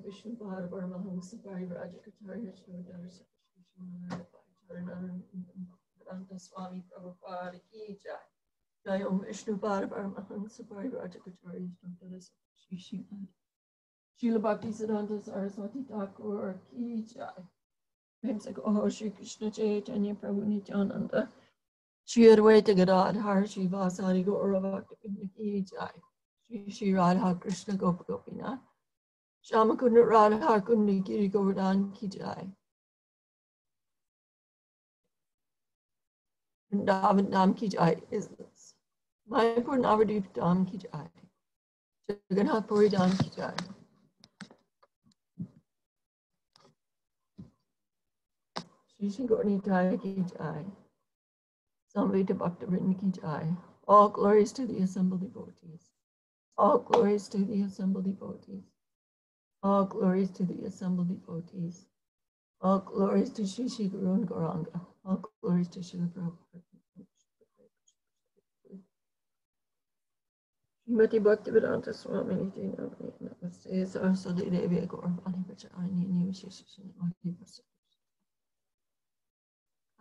Vishnu Paramahamsa Parivrajakacharya Sridhar Sakashishmananda Swami Prabhupada Ki Jai. Jai Om Vishnu Paramahamsa Parivrajakacharya Sridhar Sakashishmananda Srila Bhaktisiddhanta Saraswati Thakur Ki Jai. Namesake Oh Shri Krishna Chaitanya Prabhu Nityananda Shri Advaita Gadadhar Shri Vasari Gaura Bhakta Ki Jai. Shri Radha Krishna Gopa Gopinath Shama Kunda Radha Kunda Giri Govardhan Ki Jai. Vrindavan Dham Ki Jai is this. Mayapur Navadvip Dham Ki Jai. Jagannath Puri Dham Ki Jai. Shri Shri Gaura Ki Jai. Samvita Bhakta Vrinda Ki Jai. All glories to the assembled devotees. All glories to the assembled devotees. All glories to the assembled devotees. All glories to Shri Shri Guru and Gauranga. All glories to Srila Prabhupada. Srimati Bhaktivedanta Swami Niti Namaste Saraswati Devi Gauravani Vajrayani Nivishishishani.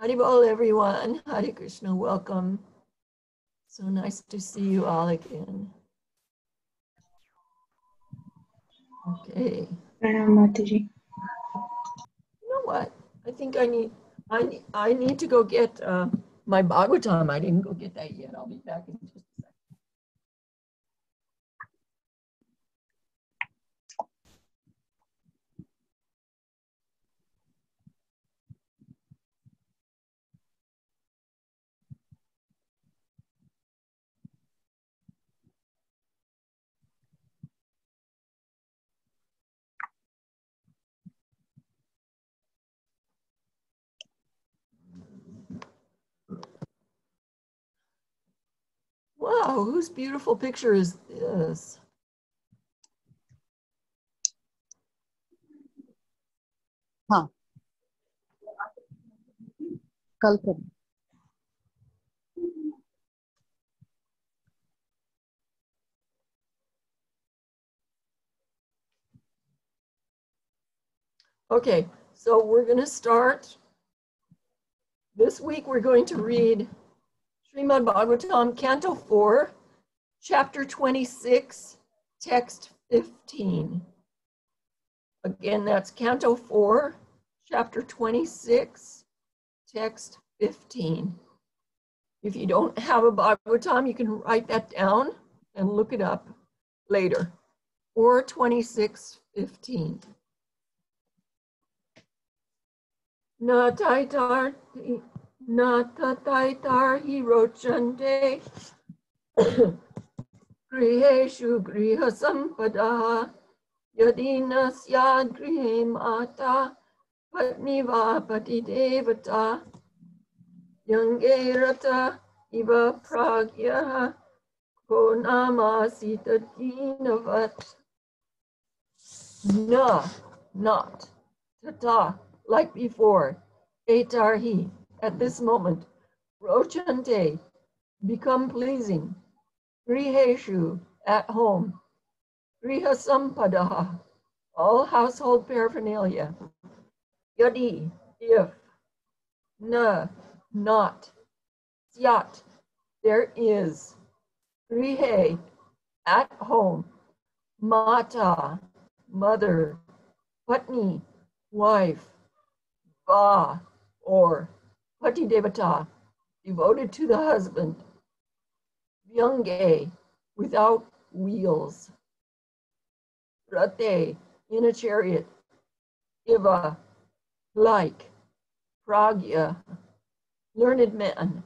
Haribol everyone. Hare Krishna, welcome. So nice to see you all again. Okay. Mataji. You know what? I think I need to go get my Bhagavatam. I didn't go get that yet. I'll be back in just a second. Wow, whose beautiful picture is this? Huh. Kalpana. Okay, so we're going to start. This week we're going to read Srimad Bhagvatam, Canto 4, Chapter 26, Text 15. Again, that's Canto 4, Chapter 26, Text 15. If you don't have a Bhagavatam, you can write that down and look it up later. 4:26:15. Na taitar hi rochante griheshu griha sampadaha yadina syad grihe mata patniva pati devata yangerata iva pragyaha ko namasita dinavat. Na, not, tata, like before, etarhi, at this moment, rochante, become pleasing, griheshu, at home, griha sampadaha, all household paraphernalia. Yadi, if, na, not, syat, there is, grihe, at home, mata, mother, patni, wife, va, or pati devata, devoted to the husband, vyange, without wheels, rate, in a chariot, iva, like, pragya, learned man,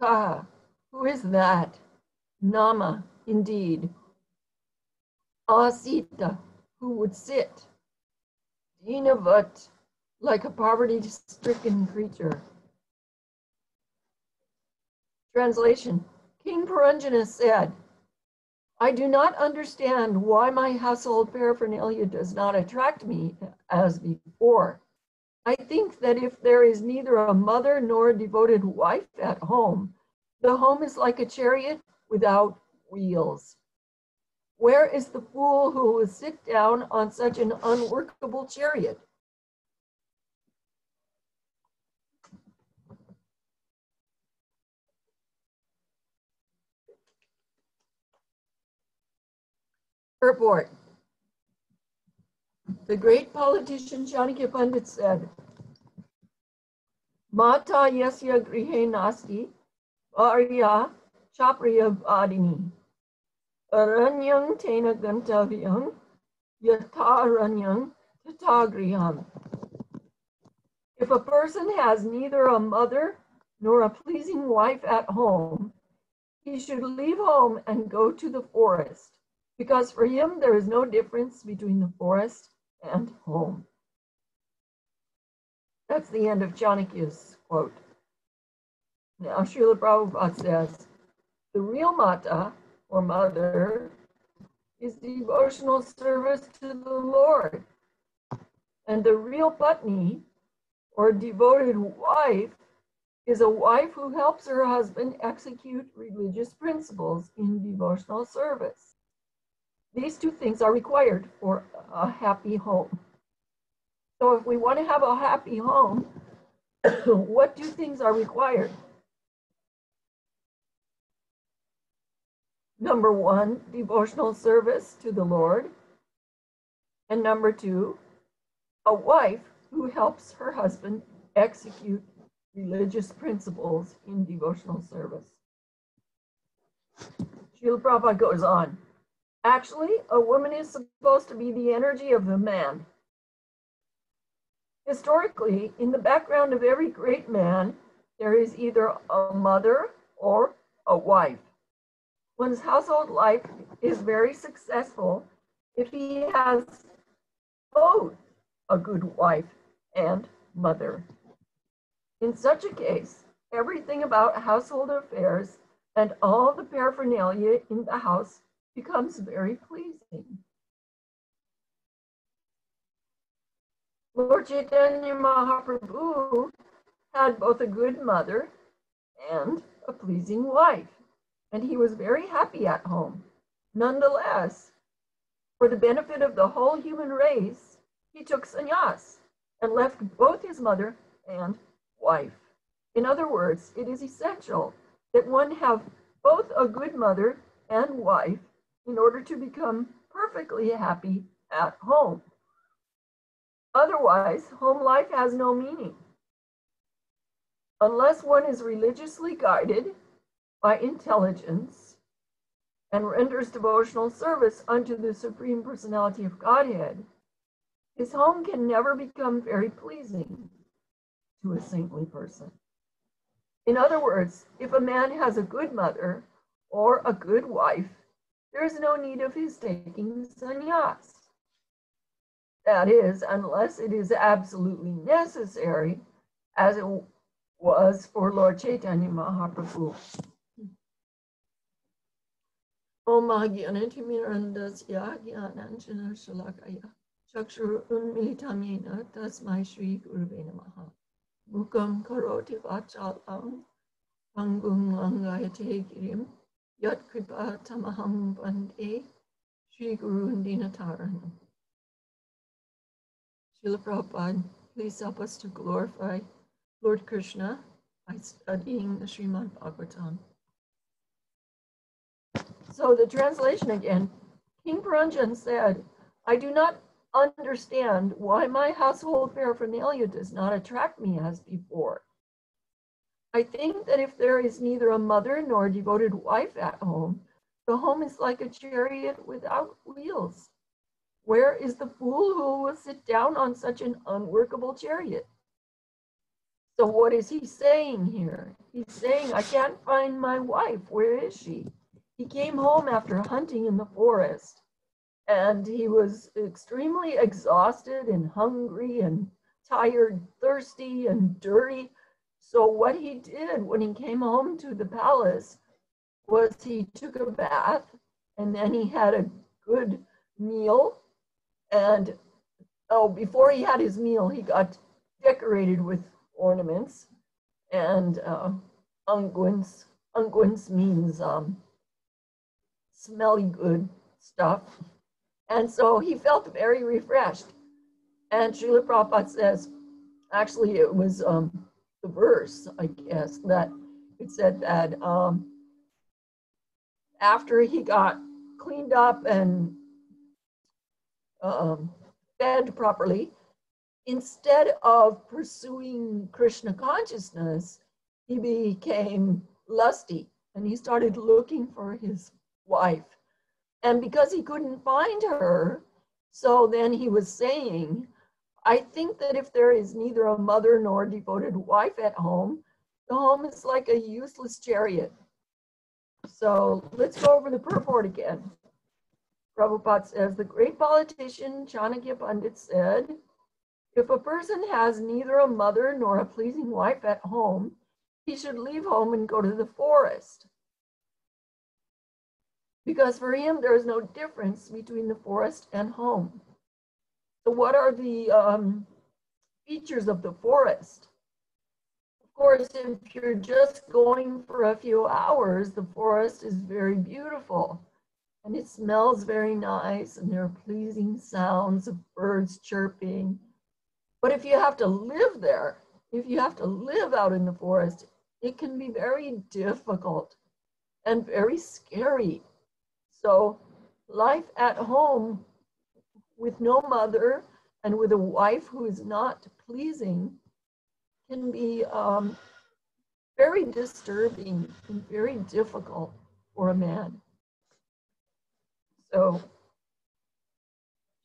kaha, who is that, nama, indeed, asita, who would sit, dinavat, like a poverty-stricken creature. Translation, King Puranjana said, I do not understand why my household paraphernalia does not attract me as before. I think that if there is neither a mother nor a devoted wife at home, the home is like a chariot without wheels. Where is the fool who will sit down on such an unworkable chariot? Purport. The great politician Chanakya Pandit said, Mata yasya grihe nasti, varya chapriya vadini, aranyang tena gantavyang, yatha aranyang tata griham. If a person has neither a mother nor a pleasing wife at home, he should leave home and go to the forest, because for him there is no difference between the forest and home. That's the end of Chanakya's quote. Now, Srila Prabhupada says, the real mata, or mother, is devotional service to the Lord. And the real patni, or devoted wife, is a wife who helps her husband execute religious principles in devotional service. These two things are required for a happy home. So if we want to have a happy home, what two things are required? Number one, devotional service to the Lord. And number two, a wife who helps her husband execute religious principles in devotional service. Srila Prabhupada goes on. Actually, a woman is supposed to be the energy of the man. Historically, in the background of every great man, there is either a mother or a wife. One's household life is very successful if he has both a good wife and mother. In such a case, everything about household affairs and all the paraphernalia in the house becomes very pleasing. Lord Chaitanya Mahaprabhu had both a good mother and a pleasing wife, and he was very happy at home. Nonetheless, for the benefit of the whole human race, he took sannyas and left both his mother and wife. In other words, it is essential that one have both a good mother and wife in order to become perfectly happy at home. Otherwise, home life has no meaning. Unless one is religiously guided by intelligence and renders devotional service unto the Supreme Personality of Godhead, his home can never become very pleasing to a saintly person. In other words, if a man has a good mother or a good wife, there is no need of his taking sannyas. That is, unless it is absolutely necessary, as it was for Lord Chaitanya Mahaprabhu. Om Jnanatirmirandasya Jnananjana Shalakaya Chakshur Unmilitam Yena Tasmai Shri Gurave Namaha Mukam Karoti Vachalam Pangum Langayate Girim Yat Kripa Tamaham Bande Shri Guru Dinataranam. Srila Prabhupada, please help us to glorify Lord Krishna by studying the Srimad Bhagvatam. So the translation again. King Puranjan said, I do not understand why my household paraphernalia does not attract me as before. I think that if there is neither a mother nor a devoted wife at home, the home is like a chariot without wheels. Where is the fool who will sit down on such an unworkable chariot? So what is he saying here? He's saying, I can't find my wife. Where is she? He came home after hunting in the forest, and he was extremely exhausted and hungry and tired, thirsty and dirty. So what he did when he came home to the palace was he took a bath, and then he had a good meal. And before he had his meal, he got decorated with ornaments and unguents. Unguents means smelly good stuff. And so he felt very refreshed. And Srila Prabhupada says, actually it was the verse, I guess, that it said that after he got cleaned up and fed properly, instead of pursuing Krishna consciousness, he became lusty and he started looking for his wife. And because he couldn't find her, so then he was saying, I think that if there is neither a mother nor a devoted wife at home, the home is like a useless chariot. So let's go over the purport again. Prabhupada says, the great politician Chanakya Pandit said, if a person has neither a mother nor a pleasing wife at home, he should leave home and go to the forest. Because for him, there is no difference between the forest and home. So what are the features of the forest? Of course, if you're just going for a few hours, the forest is very beautiful. And it smells very nice, and there are pleasing sounds of birds chirping. But if you have to live there, if you have to live out in the forest, it can be very difficult and very scary. So life at home with no mother and with a wife who is not pleasing can be very disturbing and very difficult for a man. So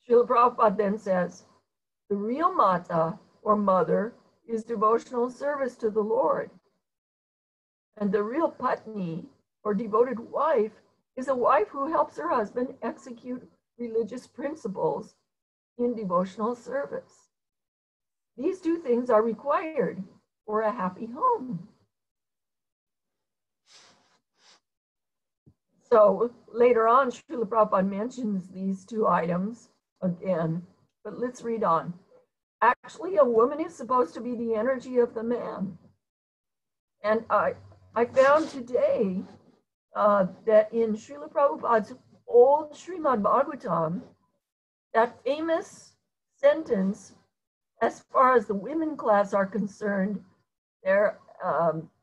Srila Prabhupada then says, the real mata or mother is devotional service to the Lord. And the real patni or devoted wife is a wife who helps her husband execute religious principles in devotional service. These two things are required for a happy home. So later on, Srila Prabhupada mentions these two items again, but let's read on. Actually, a woman is supposed to be the energy of the man. And I found today that in Srila Prabhupada's old Srimad Bhagvatam, that famous sentence, as far as the women class are concerned, they're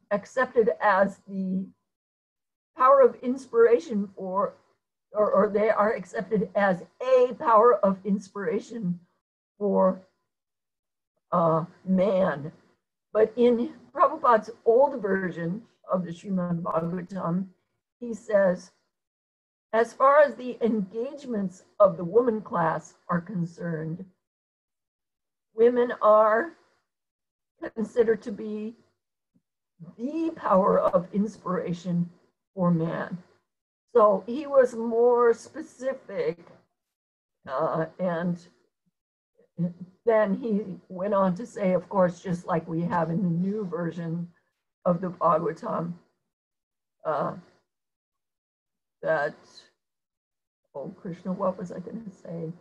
accepted as the power of inspiration for, or they are accepted as a power of inspiration for man. But in Prabhupada's old version of the Srimad Bhagavatam, he says, as far as the engagements of the woman class are concerned, women are considered to be the power of inspiration for man. So he was more specific, and then he went on to say, of course, just like we have in the new version of the Bhagavatam, that, oh, Krishna, what was I going to say?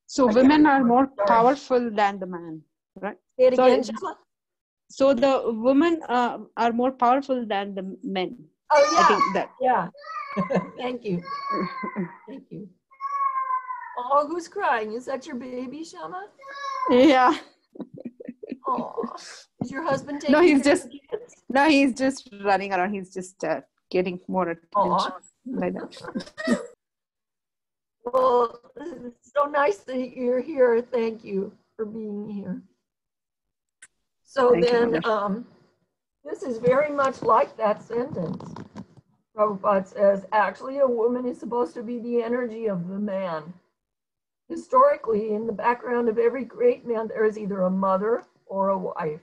So women are more powerful than the man, right? Say it again, Shasla. So the women are more powerful than the men. Oh, yeah. I think that. Yeah. Thank you. Thank you. Oh, who's crying? Is that your baby, Shama? Yeah. Oh, is your husband taking No, he's care just of the kids? no, he's just running around. He's just getting more attention Oh, like that. well, it's so nice that you're here. Thank you for being here. So Thank you, then, Mother. this is very much like that sentence. Prabhupada says, actually, a woman is supposed to be the energy of the man. Historically, in the background of every great man, there is either a mother or a wife.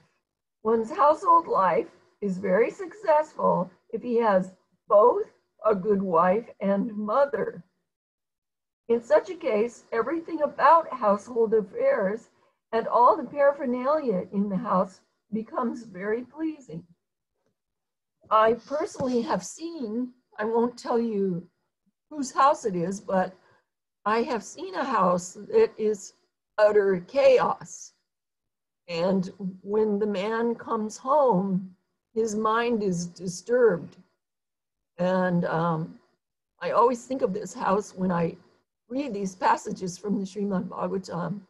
One's household life is very successful if he has both a good wife and mother. In such a case, everything about household affairs and all the paraphernalia in the house becomes very pleasing. I personally have seen, I won't tell you whose house it is, but I have seen a house that is utter chaos. And when the man comes home, his mind is disturbed. And I always think of this house when I read these passages from the Srimad Bhagvatam,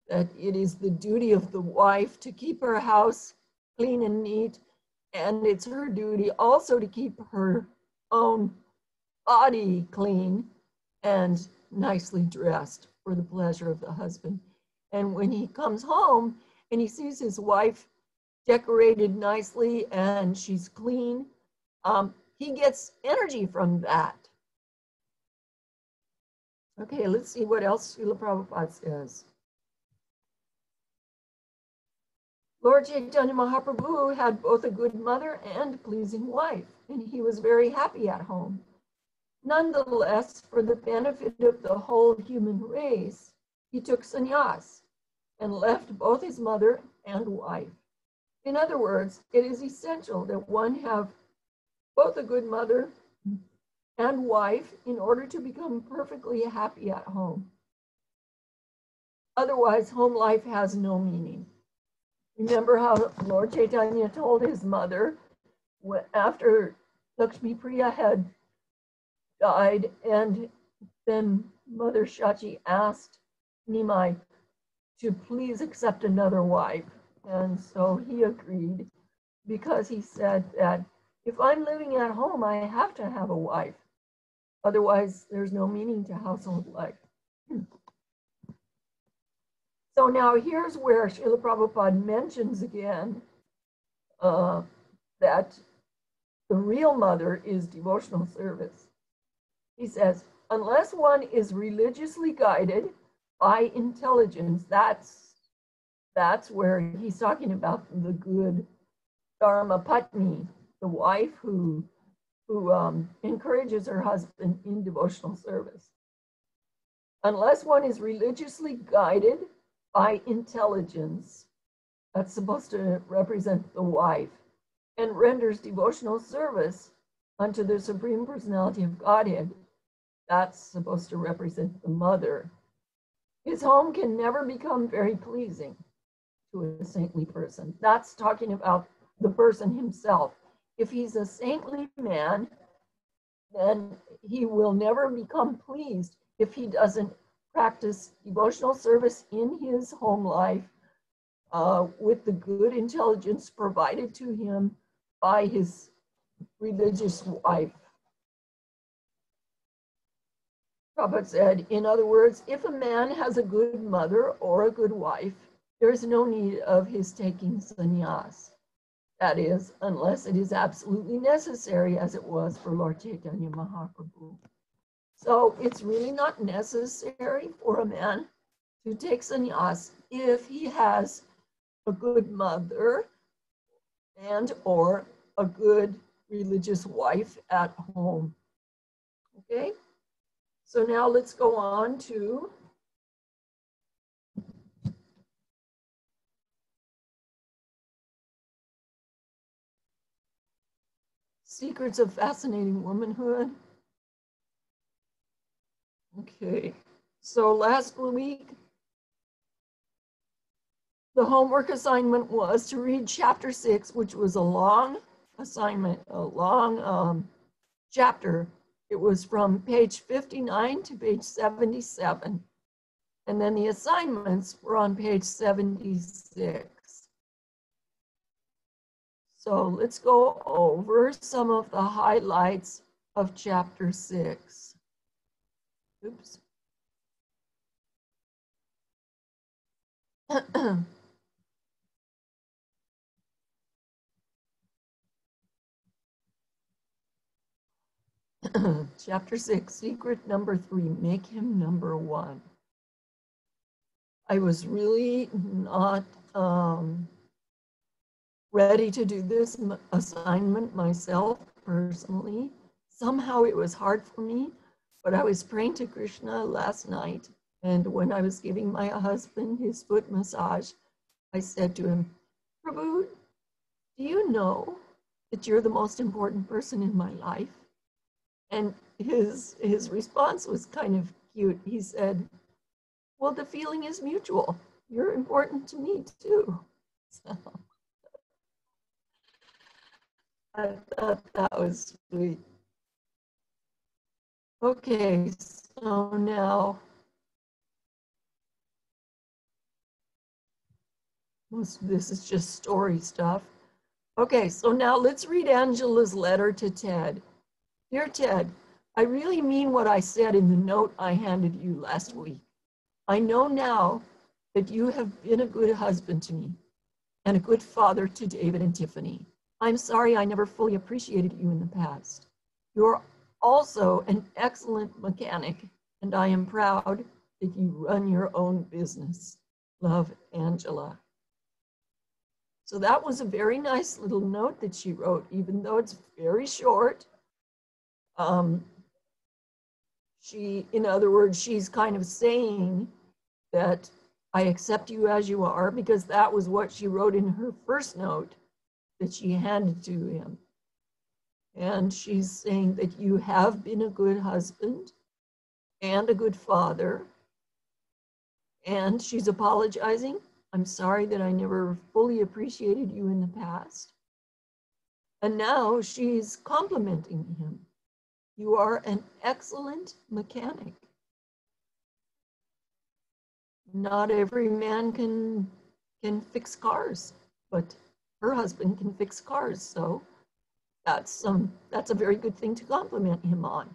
that it is the duty of the wife to keep her house clean and neat, and it's her duty also to keep her own body clean and nicely dressed for the pleasure of the husband. And when he comes home and he sees his wife decorated nicely and she's clean, he gets energy from that. Okay, let's see what else Srila Prabhupada says. Lord Chaitanya Mahaprabhu had both a good mother and pleasing wife, and he was very happy at home. Nonetheless, for the benefit of the whole human race, he took sannyas and left both his mother and wife. In other words, it is essential that one have both a good mother and wife in order to become perfectly happy at home. Otherwise, home life has no meaning. Remember how Lord Chaitanya told his mother after Lakshmi Priya had died, and then Mother Shachi asked Nimai to please accept another wife. And so he agreed, because he said that if I'm living at home, I have to have a wife. Otherwise, there's no meaning to household life. So now here's where Srila Prabhupada mentions again that the real mother is devotional service. He says, unless one is religiously guided by intelligence, that's where he's talking about the good Dharma Patni, the wife who encourages her husband in devotional service. Unless one is religiously guided by intelligence, that's supposed to represent the wife, and renders devotional service unto the Supreme Personality of Godhead, that's supposed to represent the mother. His home can never become very pleasing to a saintly person. That's talking about the person himself. If he's a saintly man, then he will never become pleased if he doesn't practice devotional service in his home life with the good intelligence provided to him by his religious wife. Prabhupada said, in other words, if a man has a good mother or a good wife, there is no need of his taking sannyas. That is, unless it is absolutely necessary, as it was for Lord Chaitanya Mahaprabhu. So it's really not necessary for a man to take sannyas if he has a good mother and or a good religious wife at home. Okay, so now let's go on to Secrets of Fascinating Womanhood. Okay, so last week, the homework assignment was to read chapter 6, which was a long assignment, a long chapter. It was from page 59 to page 77. And then the assignments were on page 76. So let's go over some of the highlights of chapter 6. Oops. Chapter 6, secret number 3, make him number 1. I was really not ready to do this assignment myself personally. Somehow it was hard for me, but I was praying to Krishna last night, and when I was giving my husband his foot massage, I said to him, Prabhu, do you know that you're the most important person in my life? And his response was kind of cute. He said, well, the feeling is mutual. You're important to me too. So I thought that was sweet. Okay, so now this is just story stuff. Okay, so now let's read Angela's letter to Ted. Dear Ted, I really mean what I said in the note I handed you last week. I know now that you have been a good husband to me and a good father to David and Tiffany. I'm sorry I never fully appreciated you in the past. You're also an excellent mechanic, and I am proud that you run your own business. Love, Angela. So that was a very nice little note that she wrote, even though it's very short. In other words, she's kind of saying that I accept you as you are, because that was what she wrote in her first note that she handed to him. And she's saying that you have been a good husband and a good father. And she's apologizing. I'm sorry that I never fully appreciated you in the past. And now she's complimenting him. You are an excellent mechanic. Not every man can fix cars, but her husband can fix cars. So that's a very good thing to compliment him on.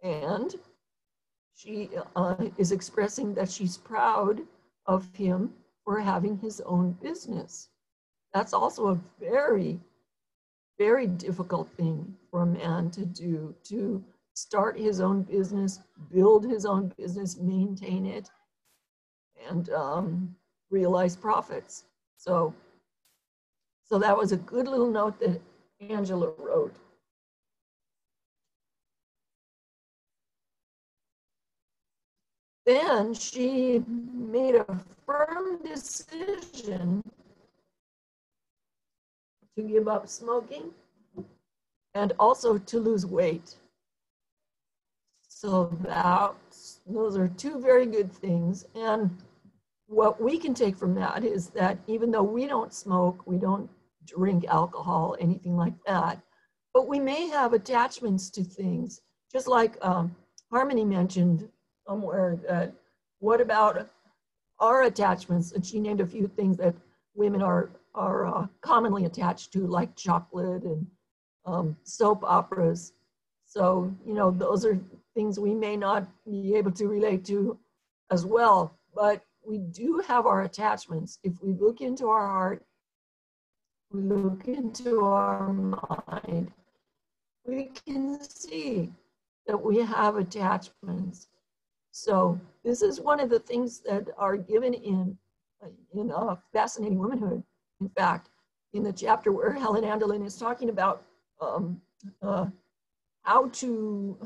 And she is expressing that she's proud of him for having his own business. That's also a very, very difficult thing for a man to do, to start his own business, build his own business, maintain it, and realize profits. So that was a good little note that Angela wrote. Then she made a firm decision to give up smoking and also to lose weight. So those are two very good things. And what we can take from that is that even though we don't smoke, we don't drink alcohol, anything like that, but we may have attachments to things, just like Harmony mentioned somewhere that what about our attachments? And she named a few things that women are commonly attached to, like chocolate and soap operas. So, those are things we may not be able to relate to as well, but we do have our attachments. If we look into our heart, we look into our mind, we can see that we have attachments. So this is one of the things that are given in Fascinating Womanhood. In fact, in the chapter where Helen Andelin is talking about how to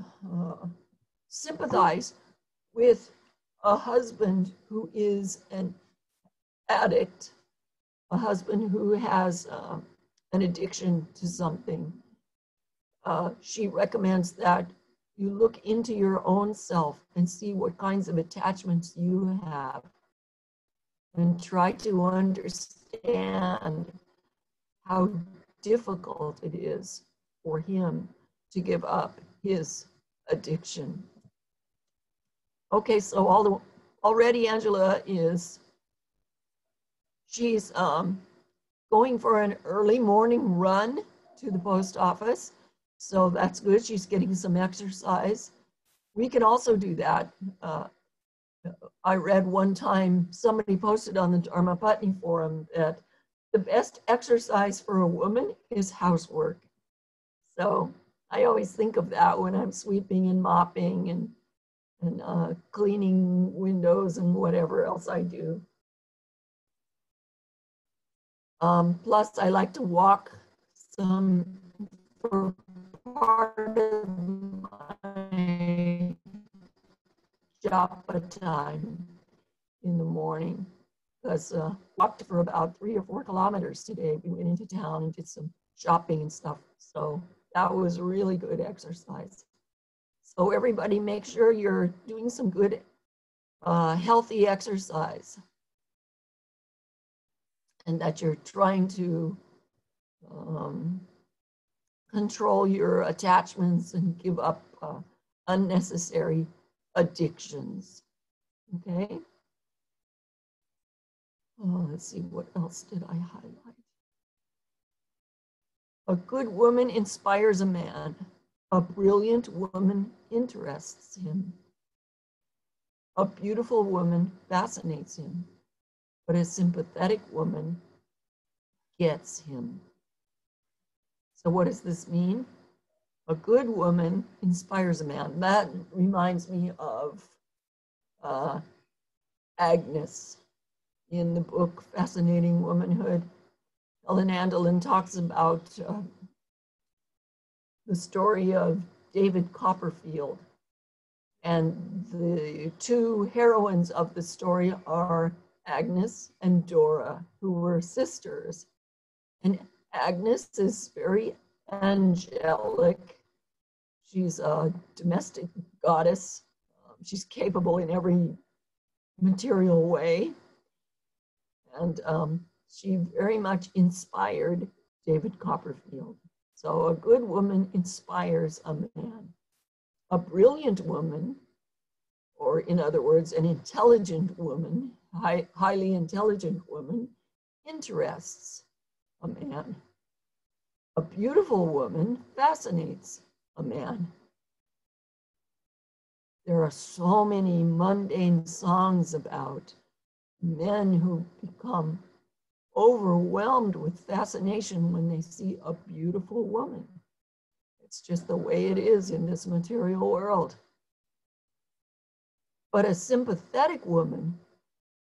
sympathize with a husband who is an addict, a husband who has an addiction to something. She recommends that you look into your own self and see what kinds of attachments you have and try to understand how difficult it is for him to give up his addiction. Okay, so already Angela she's going for an early morning run to the post office. So that's good. She's getting some exercise. We can also do that. I read one time, somebody posted on the Dharma Patni forum that the best exercise for a woman is housework. So I always think of that when I'm sweeping and mopping and cleaning windows and whatever else I do. Plus, I like to walk some for part of my japa time in the morning, because walked for about 3 or 4 kilometers today. We went into town and did some shopping and stuff. So that was really good exercise. So everybody make sure you're doing some good, healthy exercise, and that you're trying to control your attachments and give up unnecessary addictions. Okay. Oh, let's see, what else did I highlight? A good woman inspires a man. A brilliant woman interests him. A beautiful woman fascinates him, but a sympathetic woman gets him. So what does this mean? A good woman inspires a man. That reminds me of Agnes in the book Fascinating Womanhood. Ellen Andelin talks about the story of David Copperfield. And the 2 heroines of the story are Agnes and Dora, who were sisters. And Agnes is very angelic. She's a domestic goddess. She's capable in every material way. And she very much inspired David Copperfield. So a good woman inspires a man. A brilliant woman, or in other words, an intelligent woman, highly intelligent woman, interests a man. A beautiful woman fascinates a man. There are so many mundane songs about men who become overwhelmed with fascination when they see a beautiful woman. It's just the way it is in this material world. But a sympathetic woman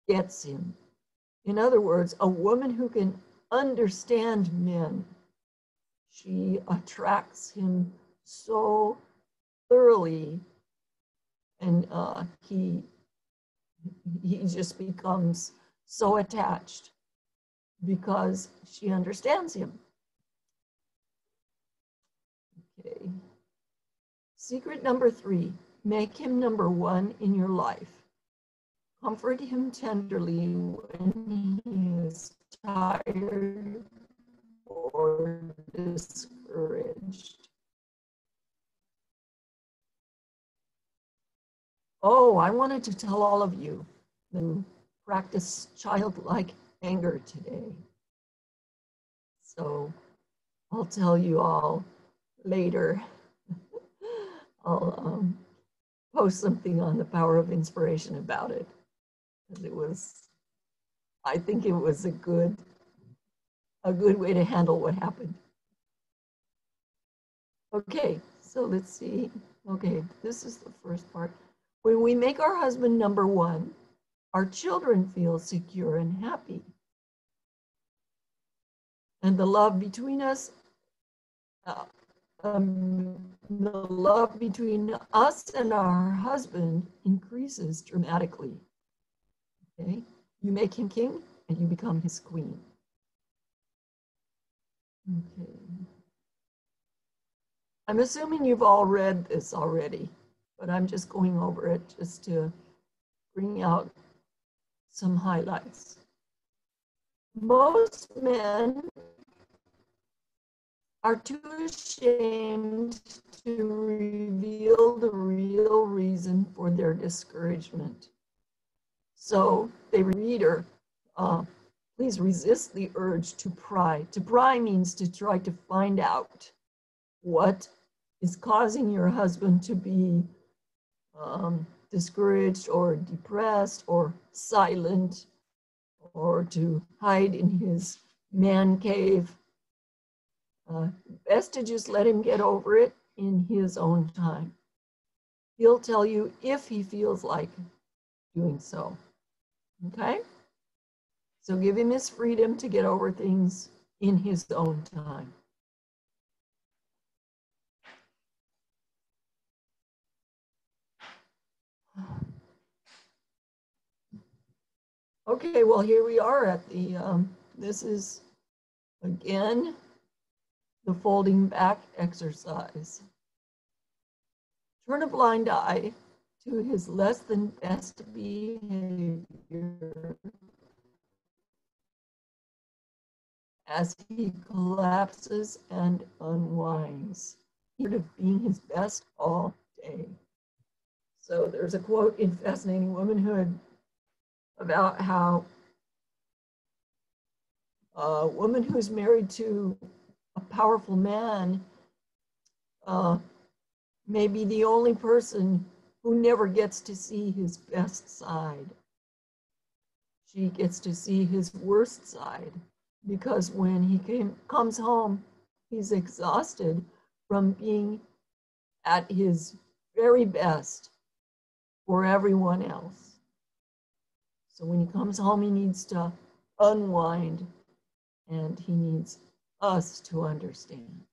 gets him. In other words, a woman who can understand men. She attracts him so thoroughly, and he just becomes so attached because she understands him. Okay. Secret number 3, make him number 1 in your life. Comfort him tenderly when he is tired or discouraged. Oh, I wanted to tell all of you to practice childlike anger today. So I'll tell you all later. I'll post something on the Power of Inspiration about it. I think it was a good way to handle what happened. Okay, so let's see. Okay, this is the first part. When we make our husband number 1, our children feel secure and happy. And the love between us, and our husband increases dramatically. Okay, you make him king and you become his queen. Okay. I'm assuming you've all read this already, but I'm just going over it just to bring out some highlights. Most men are too ashamed to reveal the real reason for their discouragement. So they read her, please resist the urge to pry. To pry means to try to find out what is causing your husband to be discouraged or depressed or silent, or to hide in his man cave. Best to just let him get over it in his own time. He'll tell you if he feels like doing so. Okay? So give him his freedom to get over things in his own time. Okay, well, here we are at the, this is, again, the folding back exercise. Turn a blind eye to his less than best behavior as he collapses and unwinds. He's of being his best all day. So there's a quote in Fascinating Womanhood about how a woman who's married to a powerful man may be the only person who never gets to see his best side. She gets to see his worst side, because when he comes home, he's exhausted from being at his very best for everyone else. So when he comes home, he needs to unwind, and he needs us to understand.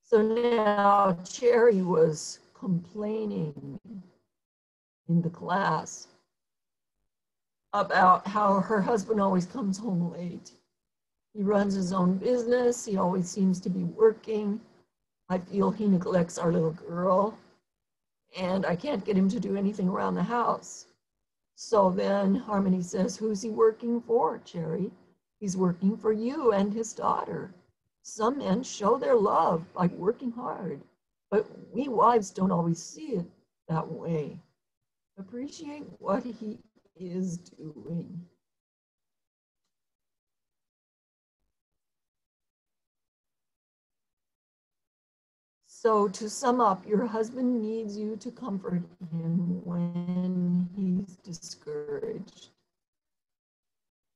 So now Cherry was complaining in the class about how her husband always comes home late. He runs his own business. He always seems to be working. I feel he neglects our little girl, and I can't get him to do anything around the house. So then Harmony says, who's he working for, Cherry? He's working for you and his daughter. Some men show their love by working hard, but we wives don't always see it that way. Appreciate what he is doing. So to sum up, your husband needs you to comfort him when he's discouraged.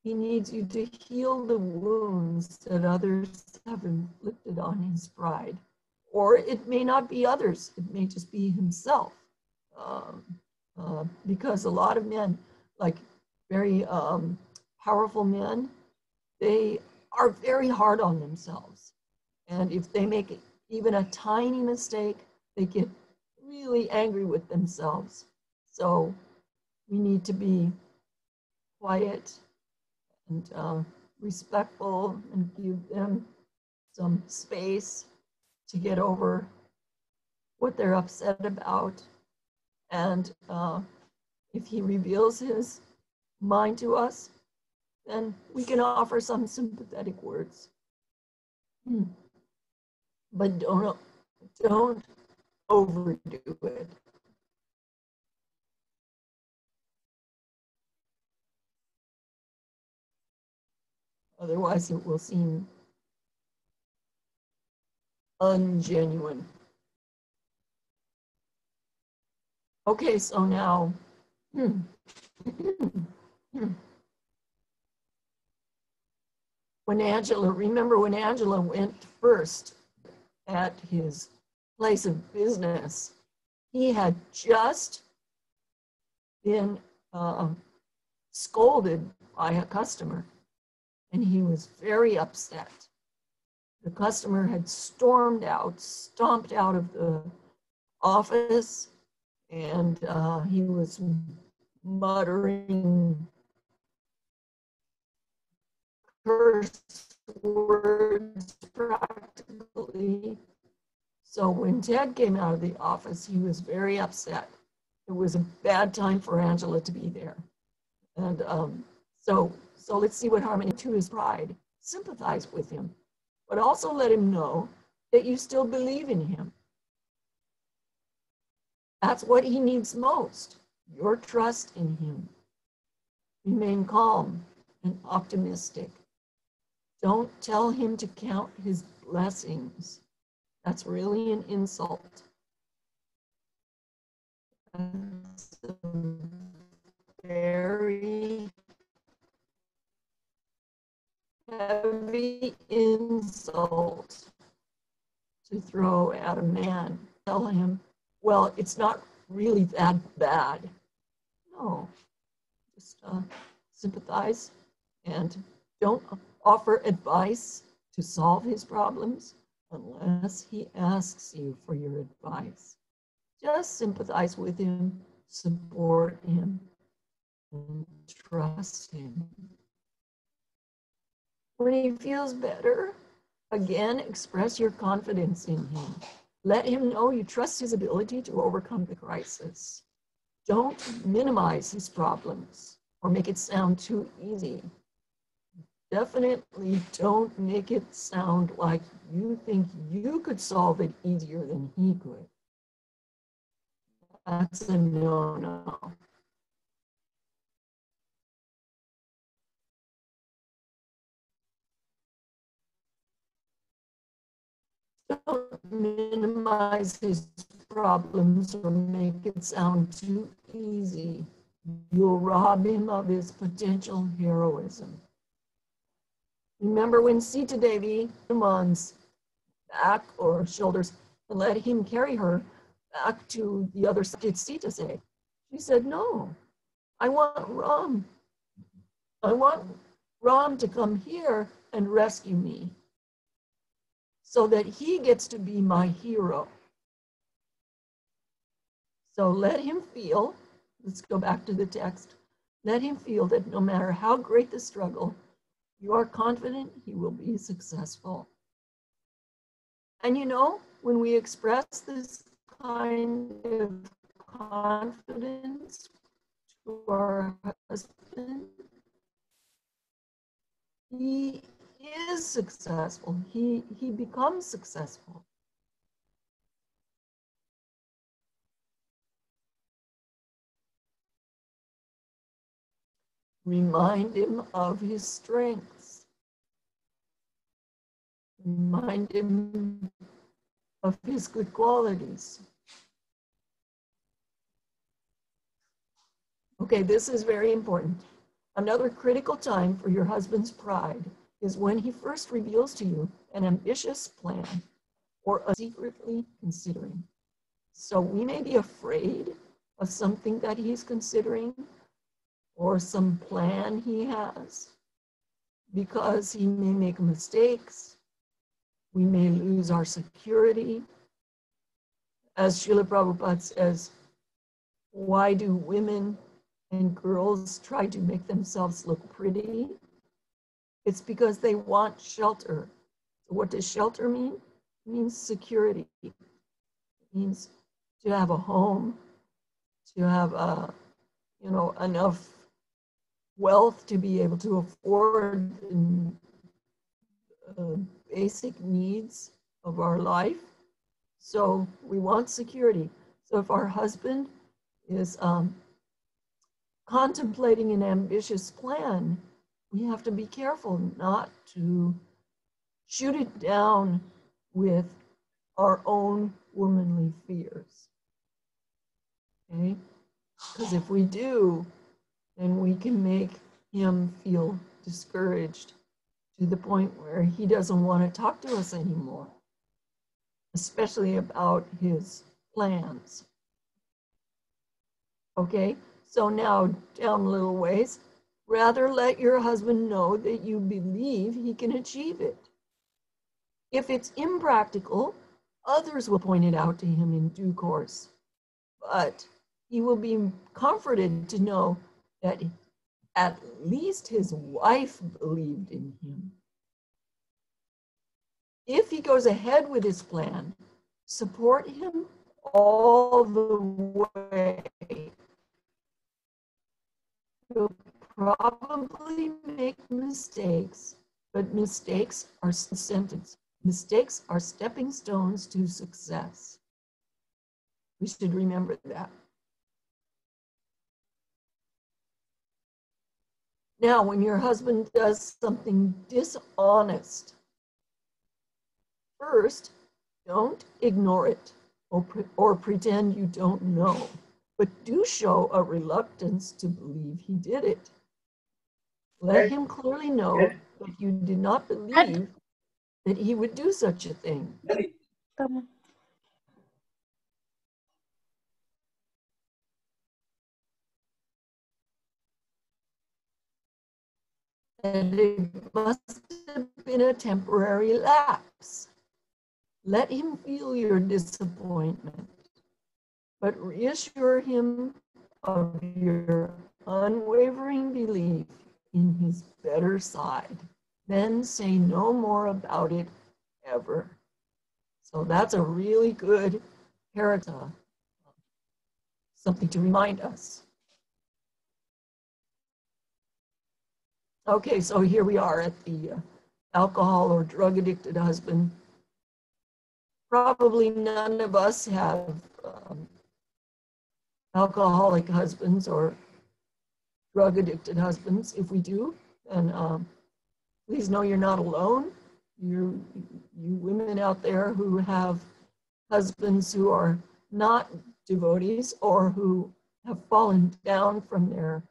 He needs you to heal the wounds that others have inflicted on his pride. Or it may not be others, it may just be himself. Because a lot of men, like very powerful men, they are very hard on themselves. And if they make even a tiny mistake, they get really angry with themselves. So we need to be quiet and respectful and give them some space to get over what they're upset about. And if he reveals his mind to us, then we can offer some sympathetic words. But don't overdo it. Otherwise, it will seem ungenuine. Okay, so now, remember when Angela went first at his place of business, he had just been scolded by a customer, and he was very upset. The customer had stomped out of the office, and he was muttering curse words practically. So when Ted came out of the office, he was very upset. It was a bad time for Angela to be there. And so let's see what Harmony, to his pride, sympathized with him but also let him know that you still believe in him. That's what he needs most, your trust in him. Remain calm and optimistic. Don't tell him to count his blessings. That's really an insult. That's a very heavy insult to throw at a man. Tell him, well, it's not really that bad. No, just sympathize and don't offer advice to solve his problems unless he asks you for your advice. Just sympathize with him, support him, and trust him. When he feels better, again, express your confidence in him. Let him know you trust his ability to overcome the crisis. Don't minimize his problems or make it sound too easy. Definitely don't make it sound like you think you could solve it easier than he could. That's a no-no. Don't minimize his problems or make it sound too easy. You'll rob him of his potential heroism. Remember when Sita Devi Hanuman's back or shoulders and let him carry her back to the other side? What did Sita say? She said, no, I want Ram. I want Ram to come here and rescue me so that he gets to be my hero. So let him feel, let's go back to the text, let him feel that no matter how great the struggle, you are confident he will be successful. And you know, when we express this kind of confidence to our husband, he is successful. He becomes successful. Remind him of his strengths. Remind him of his good qualities. Okay, this is very important. Another critical time for your husband's pride is when he first reveals to you an ambitious plan or a secretly considering. So we may be afraid of something that he's considering or some plan he has because he may make mistakes. We may lose our security. As Srila Prabhupada says, why do women and girls try to make themselves look pretty? It's because they want shelter. So what does shelter mean? It means security. It means to have a home, to have enough wealth to be able to afford basic needs of our life. So we want security. So if our husband is contemplating an ambitious plan, we have to be careful not to shoot it down with our own womanly fears. Okay? Because if we do, then we can make him feel discouraged to the point where he doesn't want to talk to us anymore, especially about his plans. Okay, so now down a little ways, rather let your husband know that you believe he can achieve it. If it's impractical, others will point it out to him in due course, but he will be comforted to know that at least his wife believed in him. If he goes ahead with his plan, support him all the way. He'll probably make mistakes, but mistakes are stepping stones to success. We should remember that. Now, when your husband does something dishonest, first, don't ignore it or pretend you don't know, but do show a reluctance to believe he did it. Let him clearly know that you did not believe that he would do such a thing. And it must have been a temporary lapse. Let him feel your disappointment, but reassure him of your unwavering belief in his better side. Then say no more about it ever. So that's a really good character, something to remind us. Okay, so here we are at the alcohol or drug addicted husband. Probably none of us have alcoholic husbands or drug addicted husbands. If we do, then please know you're not alone. You women out there who have husbands who are not devotees or who have fallen down from their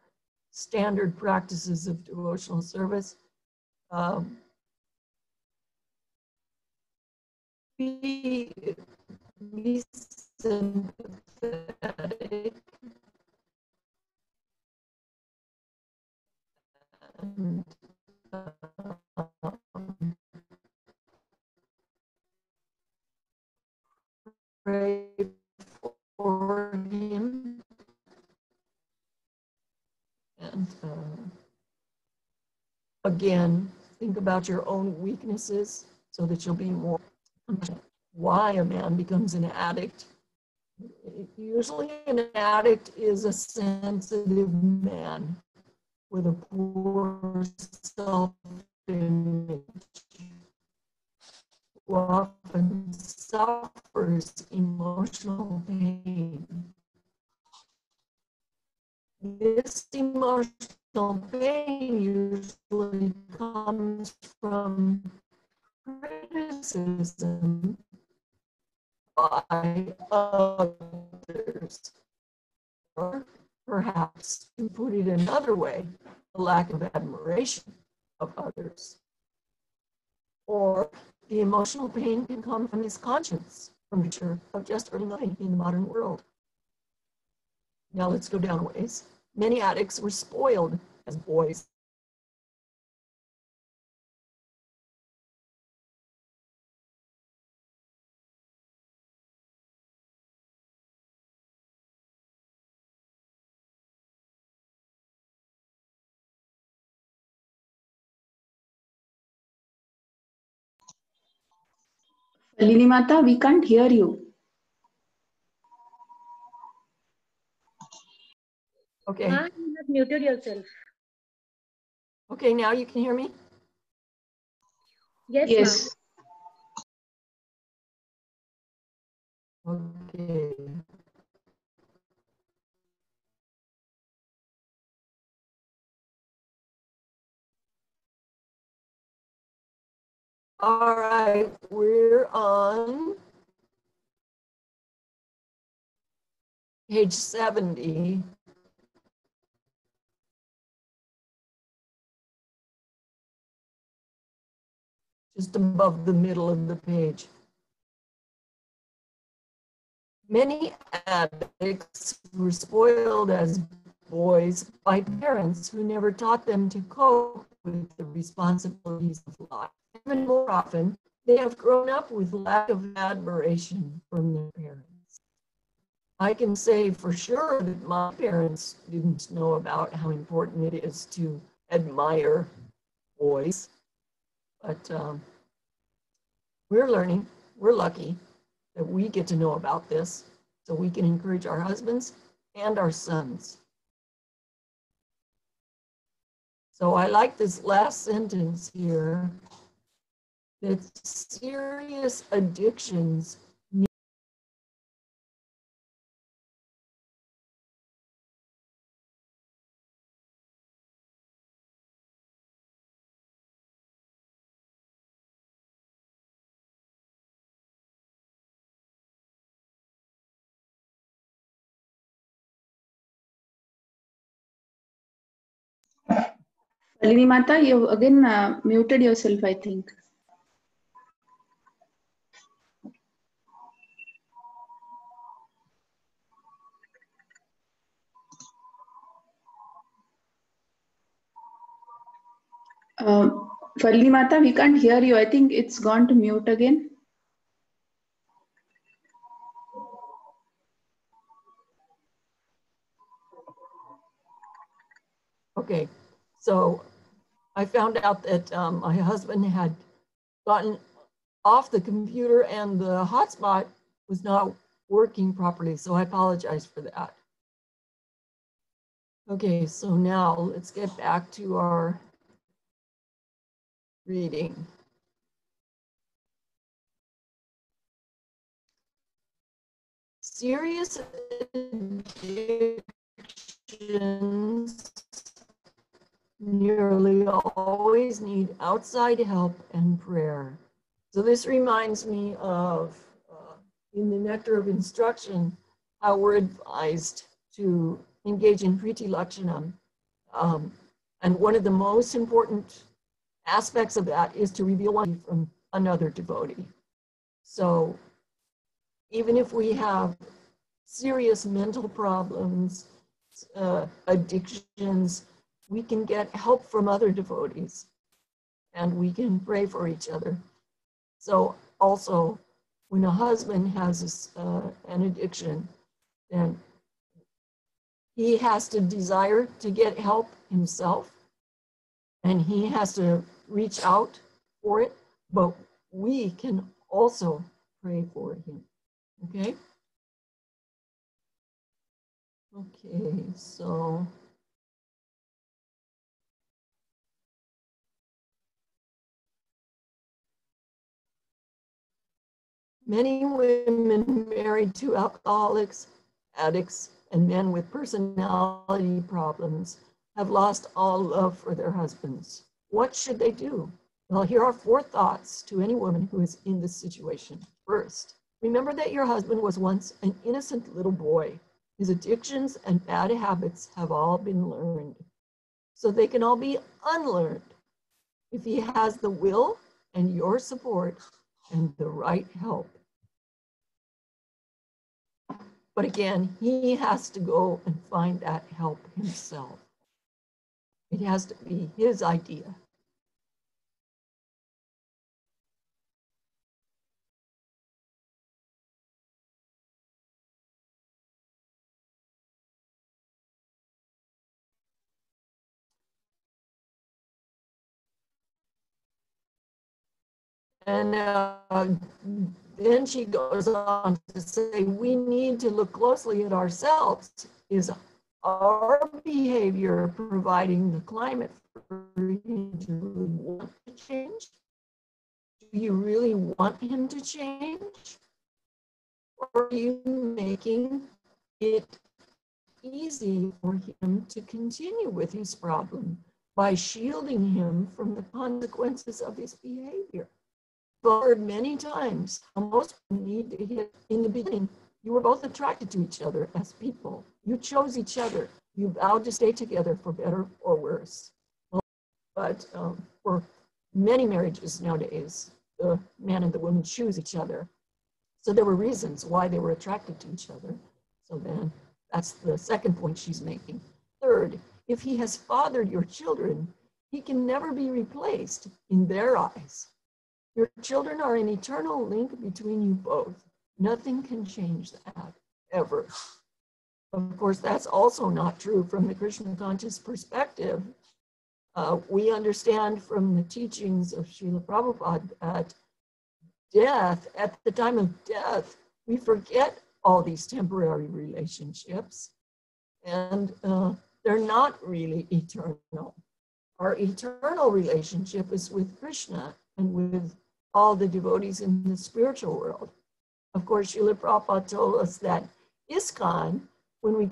standard practices of devotional service, be sympathetic and pray for him. And again, think about your own weaknesses so that you'll be more why a man becomes an addict. Usually an addict is a sensitive man with a poor self-image who often suffers emotional pain. This emotional pain usually comes from criticism by others, or perhaps, to put it another way, a lack of admiration of others. Or the emotional pain can come from his conscience, from nature of just earning money in the modern world. Now let's go down a ways. Many addicts were spoiled as boys. Lili Mata, we can't hear you. Okay. Ma, you have muted yourself. Okay, now you can hear me? Yes, Yes. Okay. All right, we're on page 70. Just above the middle of the page. Many addicts were spoiled as boys by parents who never taught them to cope with the responsibilities of life. Even more often, they have grown up with lack of admiration from their parents. I can say for sure that my parents didn't know about how important it is to admire boys, but we're learning, we're lucky that we get to know about this so we can encourage our husbands and our sons. So I like this last sentence here, that serious addictions Falini Mata, you again muted yourself, I think. Falini Mata, we can't hear you. I think it's gone to mute again. Okay, so I found out that my husband had gotten off the computer and the hotspot was not working properly, so I apologize for that. Okay, so now let's get back to our reading. Serious addictions nearly always need outside help and prayer. So this reminds me of, in the Nectar of Instruction, how we're advised to engage in Priti Lakshanam. And one of the most important aspects of that is to reveal one from another devotee. So even if we have serious mental problems, addictions, we can get help from other devotees and we can pray for each other. So also, when a husband has an addiction, then he has to desire to get help himself and he has to reach out for it, but we can also pray for him, okay? Okay, so many women married to alcoholics, addicts, and men with personality problems have lost all love for their husbands. What should they do? Well, here are 4 thoughts to any woman who is in this situation. First, remember that your husband was once an innocent little boy. His addictions and bad habits have all been learned, so they can all be unlearned if he has the will and your support and the right help. But again, he has to go and find that help himself. It has to be his idea. And then she goes on to say, we need to look closely at ourselves. Is our behavior providing the climate for him to really want to change? Do you really want him to change? Or are you making it easy for him to continue with his problem by shielding him from the consequences of his behavior? I've heard many times how most need to hit in the beginning. You were both attracted to each other as people. You chose each other. You vowed to stay together for better or worse. But for many marriages nowadays, the man and the woman choose each other. So there were reasons why they were attracted to each other. So then that's the second point she's making. Third, if he has fathered your children, he can never be replaced in their eyes. Your children are an eternal link between you both. Nothing can change that, ever. Of course, that's also not true from the Krishna conscious perspective. We understand from the teachings of Srila Prabhupada that death, at the time of death, we forget all these temporary relationships, and they're not really eternal. Our eternal relationship is with Krishna and with all the devotees in the spiritual world. Of course, Srila Prabhupada told us that ISKCON, when we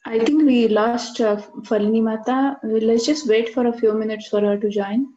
I think we lost Falini Mata. Let's just wait for a few minutes for her to join.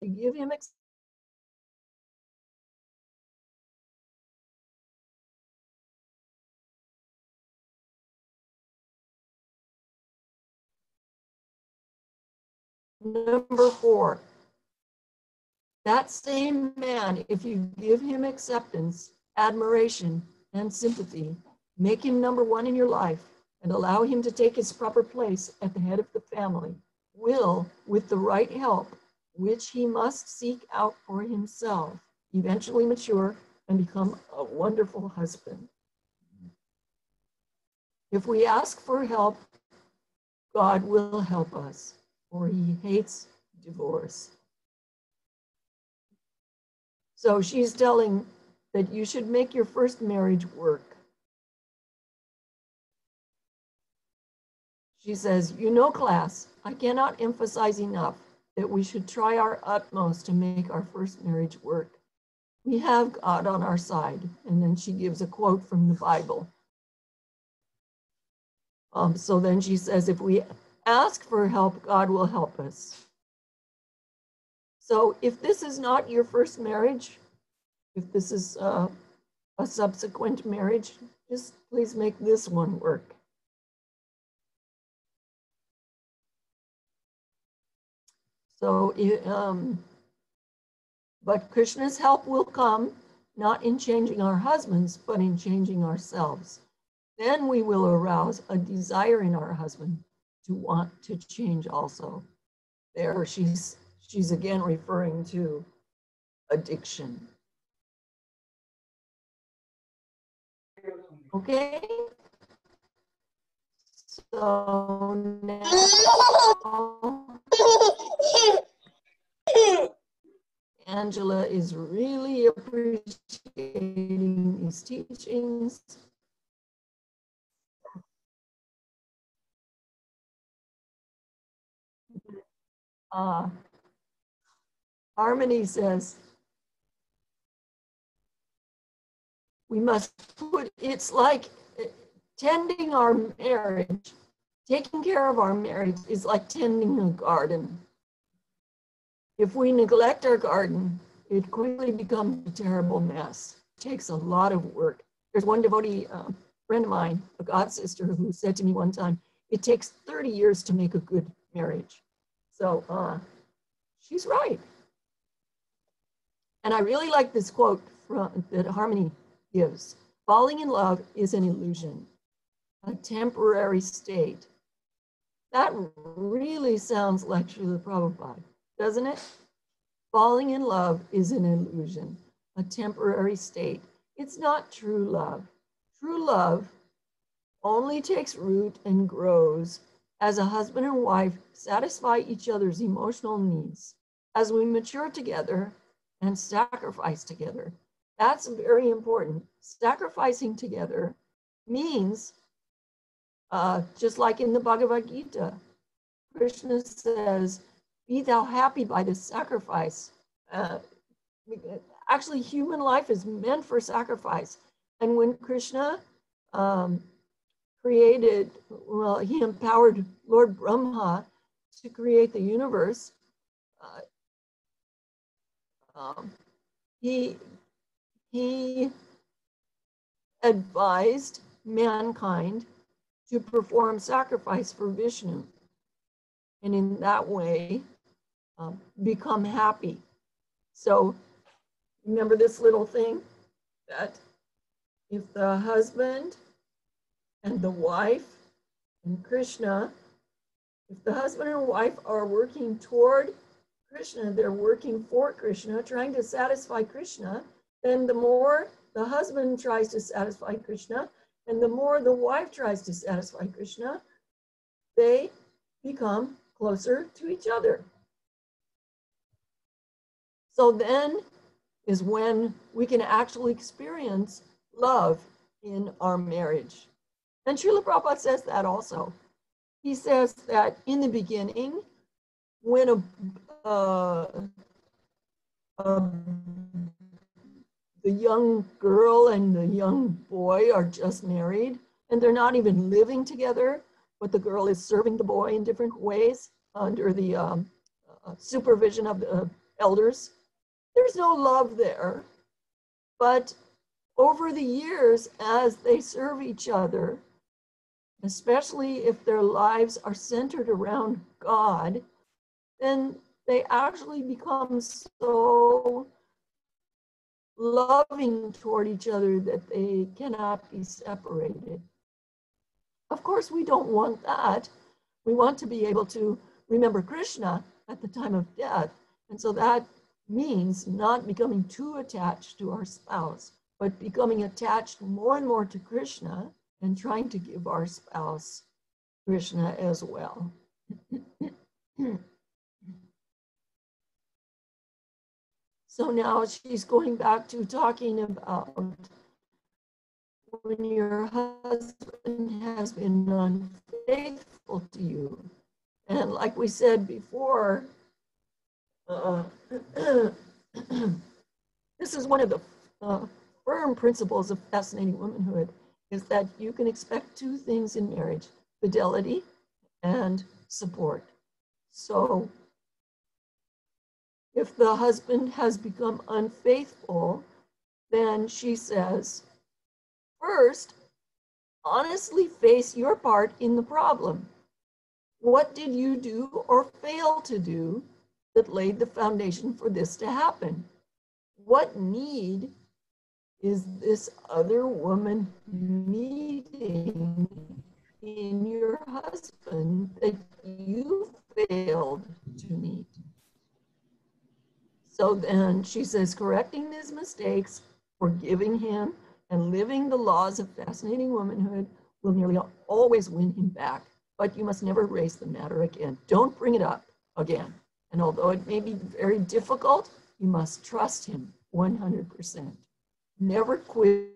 give him number 4, that same man, if you give him acceptance, admiration, and sympathy, make him number 1 in your life, and allow him to take his proper place at the head of the family, will, with the right help, which he must seek out for himself, eventually mature and become a wonderful husband. If we ask for help, God will help us, for he hates divorce. So she's telling that you should make your first marriage work. She says, you know, class, I cannot emphasize enough that we should try our utmost to make our first marriage work. We have God on our side. And then she gives a quote from the Bible. So then she says, if we ask for help, God will help us. So if this is not your first marriage, if this is a subsequent marriage, just please make this one work. So, but Krishna's help will come, not in changing our husbands, but in changing ourselves. Then we will arouse a desire in our husband to want to change also. There, she's again referring to addiction. Okay? So now Angela is really appreciating these teachings. Harmony says, we must put, it's like tending our marriage, taking care of our marriage is like tending a garden. If we neglect our garden, it quickly becomes a terrible mess. It takes a lot of work. There's one devotee, friend of mine, a god sister, who said to me one time, it takes 30 years to make a good marriage. So she's right. And I really like this quote that Harmony gives. Falling in love is an illusion, a temporary state. That really sounds like Srila Prabhupada, doesn't it? Falling in love is an illusion, a temporary state. It's not true love. True love only takes root and grows as a husband and wife satisfy each other's emotional needs, as we mature together and sacrifice together. That's very important. Sacrificing together means Just like in the Bhagavad Gita, Krishna says, be thou happy by this sacrifice. Actually, human life is meant for sacrifice. And when Krishna created, well, he empowered Lord Brahma to create the universe, he advised mankind to perform sacrifice for Vishnu, and in that way become happy. So remember this little thing, that if the husband and the wife and Krishna, if the husband and wife are working toward Krishna, they're working for Krishna, trying to satisfy Krishna, then the more the husband tries to satisfy Krishna and the more the wife tries to satisfy Krishna, they become closer to each other. So then is when we can actually experience love in our marriage. And Srila Prabhupada says that also. He says that in the beginning, when the young girl and the young boy are just married and they're not even living together, but the girl is serving the boy in different ways under the supervision of the elders, there's no love there. But over the years, as they serve each other, especially if their lives are centered around God, then they actually become so loving toward each other that they cannot be separated. Of course, we don't want that. We want to be able to remember Krishna at the time of death. And so that means not becoming too attached to our spouse, but becoming attached more and more to Krishna and trying to give our spouse Krishna as well. So now she's going back to talking about when your husband has been unfaithful to you. And like we said before, this is one of the firm principles of Fascinating Womanhood, is that you can expect two things in marriage: fidelity and support. So if the husband has become unfaithful, then she says, first, honestly face your part in the problem. What did you do or fail to do that laid the foundation for this to happen? What need is this other woman meeting in your husband that you failed to meet? So then she says, correcting his mistakes, forgiving him, and living the laws of Fascinating Womanhood will nearly always win him back. But you must never raise the matter again. Don't bring it up again. And although it may be very difficult, you must trust him 100%. Never quit.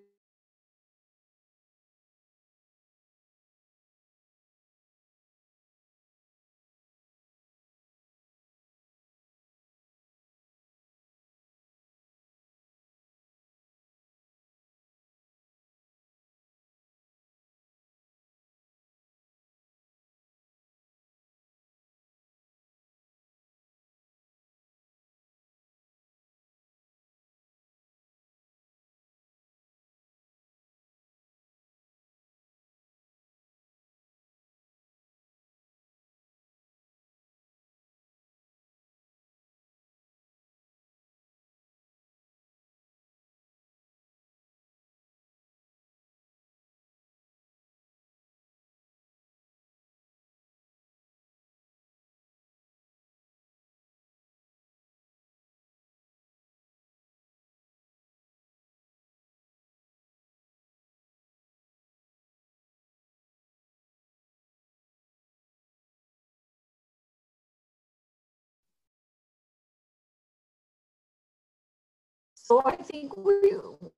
So I think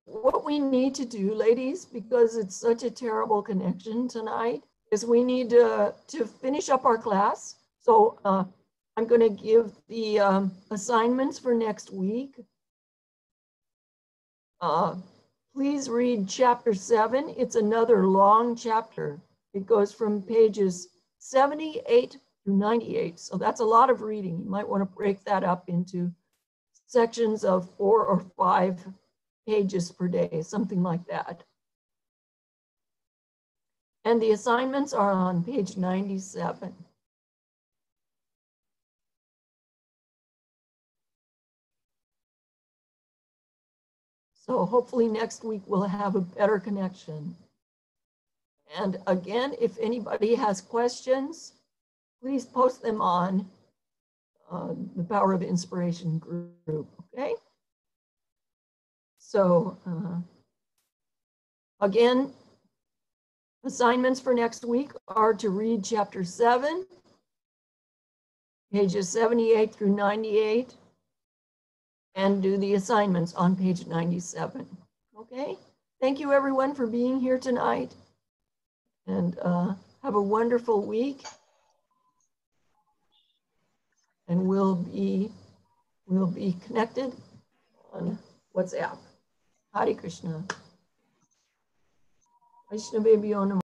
what we need to do, ladies, because it's such a terrible connection tonight, is we need to finish up our class. So I'm going to give the assignments for next week. Please read chapter 7. It's another long chapter. It goes from pages 78 through 98. So that's a lot of reading. You might want to break that up into sections of 4 or 5 pages per day, something like that. And the assignments are on page 97. So hopefully next week we'll have a better connection. And again, if anybody has questions, please post them on the Power of Inspiration group, okay? So again, assignments for next week are to read chapter 7, pages 78 through 98, and do the assignments on page 97, okay? Thank you everyone for being here tonight, and have a wonderful week. And we'll be connected on WhatsApp. Hare Krishna. Krishna baby on